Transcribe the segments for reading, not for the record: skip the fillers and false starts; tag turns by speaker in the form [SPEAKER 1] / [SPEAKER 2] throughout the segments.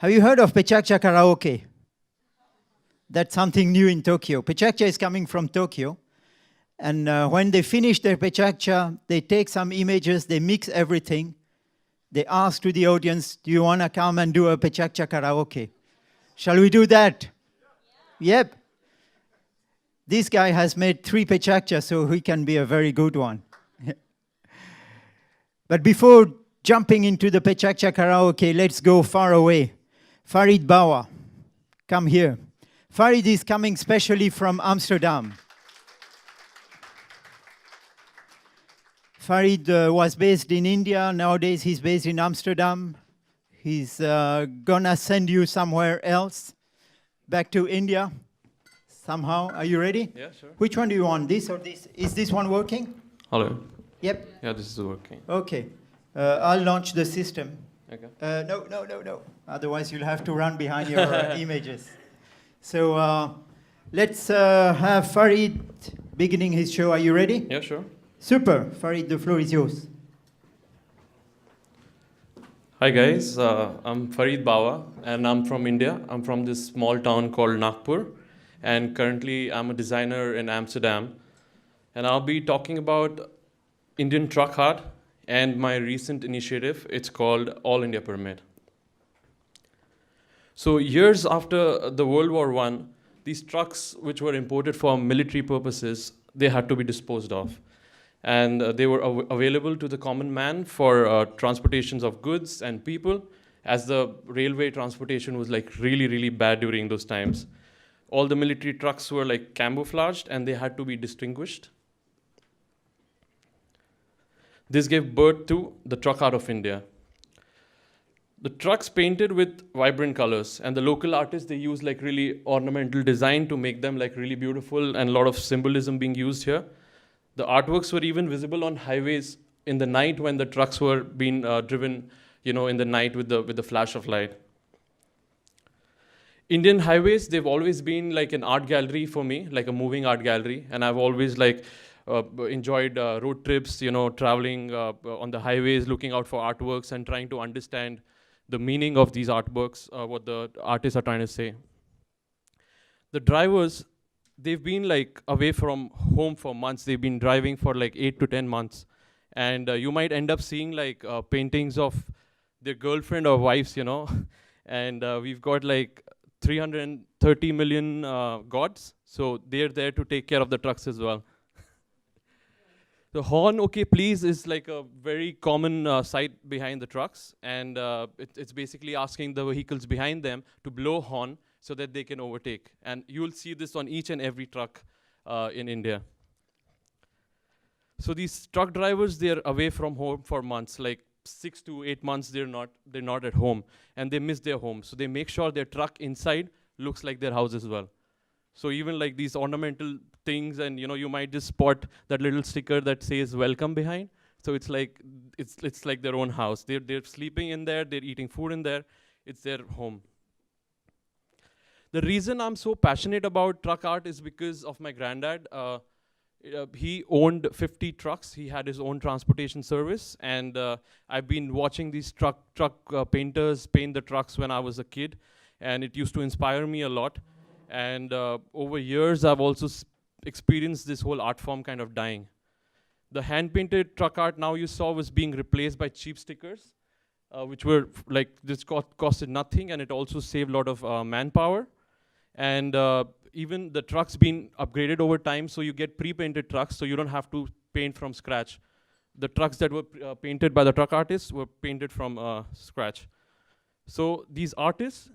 [SPEAKER 1] Have you heard of PechaKucha karaoke? That's something new in Tokyo. PechaKucha is coming from Tokyo. And when they finish their PechaKucha, they take some images, they mix everything. They ask to the audience, do you want to come and do a PechaKucha karaoke? Shall we do that? Yep. This guy has made 3 PechaKucha, so he can be a very good one. But before jumping into the PechaKucha karaoke, let's go far away. Farid Bawa, come here. Farid is coming specially from Amsterdam. Farid was based in India. Nowadays, he's based in Amsterdam. He's gonna send you somewhere else, back to India, somehow. Are you ready?
[SPEAKER 2] Yeah, sure.
[SPEAKER 1] Which one do you want, this or this? Is this one working?
[SPEAKER 2] Hello.
[SPEAKER 1] Yep.
[SPEAKER 2] Yeah, this is working.
[SPEAKER 1] Okay. I'll launch the system.
[SPEAKER 2] Okay.
[SPEAKER 1] No. Otherwise, you'll have to run behind your images. So let's have Farid beginning his show. Are you ready?
[SPEAKER 2] Yeah, sure.
[SPEAKER 1] Super. Farid, the floor is yours.
[SPEAKER 2] Hi guys, I'm Farid Bawa and I'm from India. I'm from this small town called Nagpur and currently I'm a designer in Amsterdam. And I'll be talking about Indian truck art and my recent initiative. It's called All India Permit. So years after the World War I, these trucks which were imported for military purposes, they had to be disposed of. And they were available to the common man for transportations of goods and people, as the railway transportation was like really, really bad during those times. All the military trucks were like camouflaged and they had to be distinguished. This gave birth to the truck art of India. The trucks painted with vibrant colors, and the local artists, they use like really ornamental design to make them like really beautiful, and a lot of symbolism being used here. The artworks were even visible on highways in the night when the trucks were being driven, in the night with the flash of light. Indian highways, they've always been like an art gallery for me, like a moving art gallery, and I've always like enjoyed road trips, traveling on the highways, looking out for artworks and trying to understand the meaning of these artworks, what the artists are trying to say. The drivers, they've been like away from home for months. They've been driving for like 8 to 10 months. And you might end up seeing like paintings of their girlfriend or wives, And we've got like 330 million gods. So they're there to take care of the trucks as well. The horn, okay, please, is like a very common sight behind the trucks. And it's basically asking the vehicles behind them to blow horn so that they can overtake. And you'll see this on each and every truck in India. So these truck drivers, they're away from home for months, like 6 to 8 months they're not at home. And they miss their home. So they make sure their truck inside looks like their house as well. So even like these ornamental things, and you might just spot that little sticker that says welcome behind. So it's like their own house. They're sleeping in there, they're eating food in there, it's their home. The reason I'm so passionate about truck art is because of my granddad. He owned 50 trucks. He had his own transportation service, and I've been watching these truck painters paint the trucks when I was a kid, and it used to inspire me a lot. And over years, I've also experienced this whole art form kind of dying. The hand-painted truck art now you saw was being replaced by cheap stickers, which were like, this costed nothing, and it also saved a lot of manpower. And even the trucks been upgraded over time, so you get pre-painted trucks, so you don't have to paint from scratch. The trucks that were painted by the truck artists were painted from scratch. So these artists,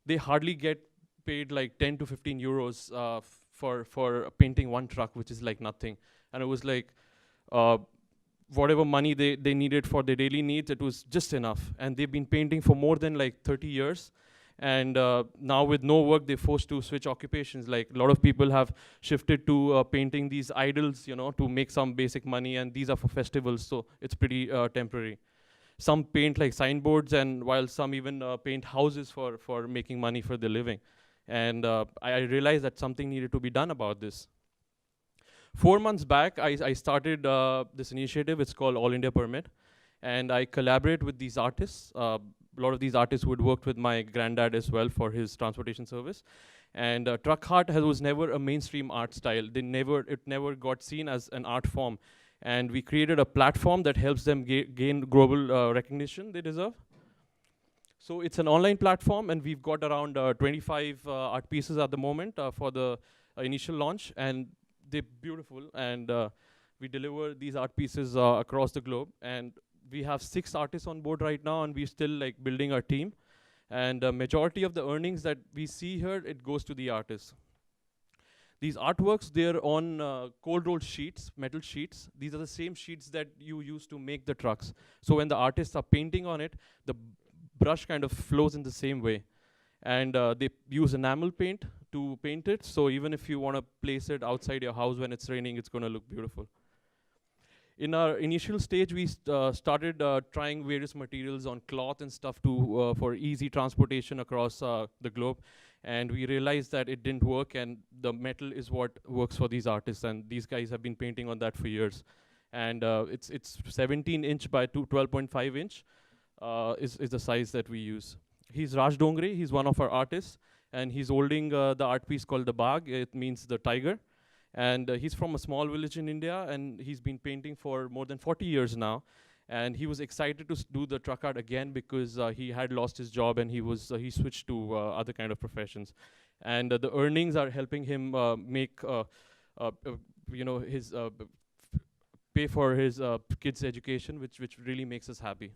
[SPEAKER 2] they hardly get paid like 10 to 15 euros for painting one truck, which is like nothing. And it was like, whatever money they needed for their daily needs, it was just enough. And they've been painting for more than like 30 years. And now with no work, they're forced to switch occupations. Like a lot of people have shifted to painting these idols, to make some basic money, and these are for festivals, so it's pretty temporary. Some paint like signboards, and while some even paint houses for making money for their living. And I realized that something needed to be done about this. 4 months back, I started this initiative. It's called All India Permit. And I collaborate with these artists, a lot of these artists would worked with my granddad as well for his transportation service. And truck art was never a mainstream art style. It never got seen as an art form. And we created a platform that helps them gain global recognition they deserve. So it's an online platform, and we've got around 25 art pieces at the moment for the initial launch, and they're beautiful. And we deliver these art pieces across the globe, and we have 6 artists on board right now, and we're still like building our team. And majority of the earnings that we see here, it goes to the artists. These artworks, they're on cold rolled sheets, metal sheets. These are the same sheets that you use to make the trucks. So when the artists are painting on it, the brush kind of flows in the same way. And they use enamel paint to paint it. So even if you want to place it outside your house when it's raining, it's going to look beautiful. In our initial stage, we started trying various materials on cloth and stuff to for easy transportation across the globe. And we realized that it didn't work, and the metal is what works for these artists. And these guys have been painting on that for years. And it's 17-inch by 12.5-inch is the size that we use. He's Raj Dongre. He's one of our artists. And he's holding the art piece called the Bag. It means the tiger. And he's from a small village in India, and he's been painting for more than 40 years now. And he was excited to do the truck art again because he had lost his job, and he switched to other kind of professions. And the earnings are helping him make his pay for his kids' education, which really makes us happy.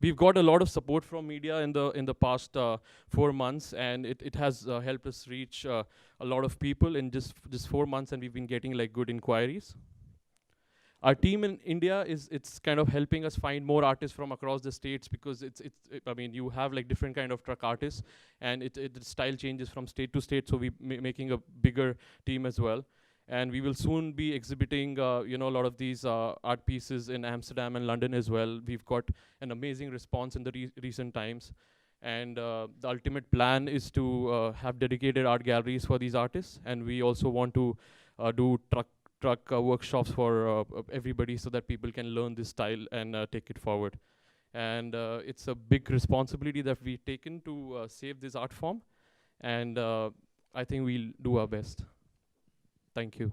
[SPEAKER 2] We've got a lot of support from media in the past 4 months, and it has helped us reach a lot of people in just 4 months, and we've been getting like good inquiries. Our team in India it's kind of helping us find more artists from across the states, because I mean, you have like different kind of truck artists, and the style changes from state to state, so we're making a bigger team as well. And we will soon be exhibiting, a lot of these art pieces in Amsterdam and London as well. We've got an amazing response in the recent times. And the ultimate plan is to have dedicated art galleries for these artists. And we also want to do truck workshops for everybody, so that people can learn this style and take it forward. And it's a big responsibility that we've taken to save this art form. And I think we'll do our best. Thank you.